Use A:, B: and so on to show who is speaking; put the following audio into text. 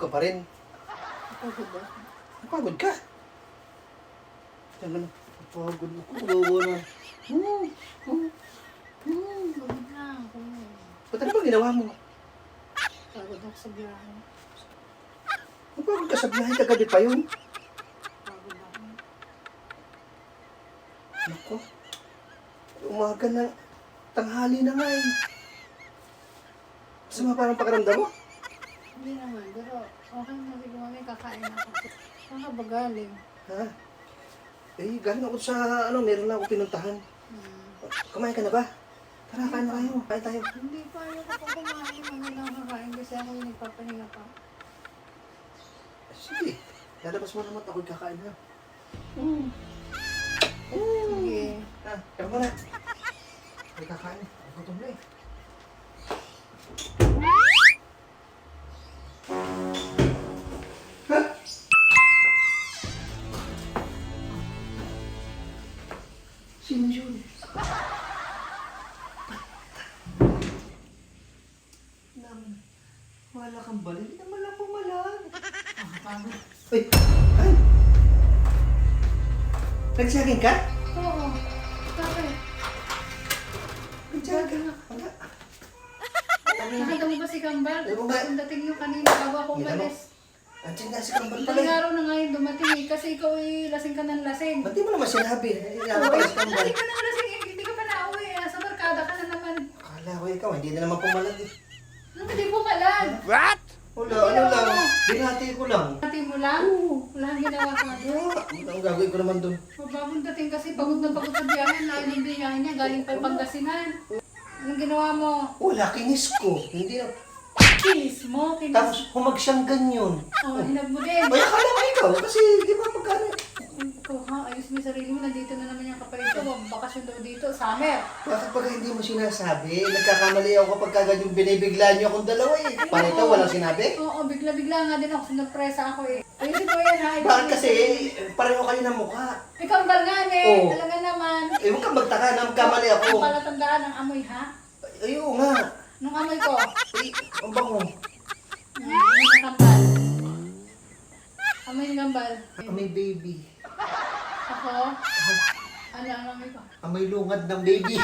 A: ka pa rin.
B: Pagod ba?
A: Napagod ka. Napagod ako. Gawa na.
B: Pagod na ako.
A: Ba't ano ba ginawa mo?
B: Pagod ako sa biyahe.
A: Napagod ka sa biyahe, kagabi pa yun.
B: Pagod ako.
A: Naku. Umaga na. Tanghali na nga eh. Masama parang pakiramdam mo?
B: Hindi naman, pero okay na siguro may kakain ako. Saan ka ba galing?
A: Ha? Eh, galing ako sa, meron lang ako pinuntahan. Kumain ka na ba? Tara, kain na kayo. Kain tayo.
B: Hindi pa, ayoko pa kumain. Mamaya na ako kakain kasi ako yung nagpapahinga pa.
A: Sige. Lalabas mo naman ako'y kakain ha.
B: Sige.
A: Ha, kaya mo na. Ako'y kakain. Gutom na eh. Ha? Sino yun? Naman. Wala kang bali. Hindi naman lang pumalag.
B: Pagod.
A: Uy! Ay! Nagsaging ka?
B: Oo. Bakit?
A: Nagsaging ka? Wala.
B: Nakita mo ba si Kambal?
A: Ewan ba?
B: Kung dating yung kanina bago ako
A: Hindi naman.
B: umalis.
A: Andiyan nga si Kambal pala.
B: Ilang araw na nga yung dumating eh. Kasi ikaw eh, lasing ka ng lasing.
A: Ba't di mo naman sinabi? Hindi
B: Oo,
A: ako pala si Kambal.
B: lasing ka ng lasing eh. Hindi ka pa nauwi eh. Sa barkada ka na naman.
A: Akala ko ikaw, hindi na naman pumalag eh.
B: Ano hindi po kalag?
C: What?
A: Wala,
B: Hindi
A: ano
B: naman.
A: lang. Binati ko lang.
B: Hati mo lang? Wala kang ginawa ka doon.
A: Ang gagawin ko naman doon.
B: Mababang dating kasi pagod na pagod sa biyahe. Lain ng biyahe niya. Galing pa yung Pangasinan. Anong ginawa mo?
A: Wala, kinis ko. Hindi na.
B: Kinis mo. Kinis.
A: Tapos humag siyang ganyan.
B: Oh, hinag mo din.
A: Ay, akala ko ikaw. Kasi di ba pagkano.
B: Ikaw ha, ayos mo yung sarili mo. Nandito na naman yung kapalit ko. Bakasyon daw dito. Summer.
A: Bakit pag hindi mo sinasabi? Nagkakamali ako kapag kagad yung binibigla niyo akong dalawa eh. Parito, walang sinabi?
B: Oo, bigla-bigla nga din ako. Sinurpresa ako eh. Ayusin mo yan ha.
A: Bakit kasi pareho kayo ng mukha?
B: Ikaw ang balngan eh.
A: Oo.
B: Talaga naman.
A: Eh, huwag kang magtaka na magkamali ako.
B: Ang palatandaan ng amoy ha.
A: Ay, oo nga.
B: Nung amoy ko.
A: Ay, ang bango.
B: Amoy ng kambal. Amoy ng kambal.
A: May baby.
B: Ako? Ano ang amoy ko?
A: May lungad ng baby.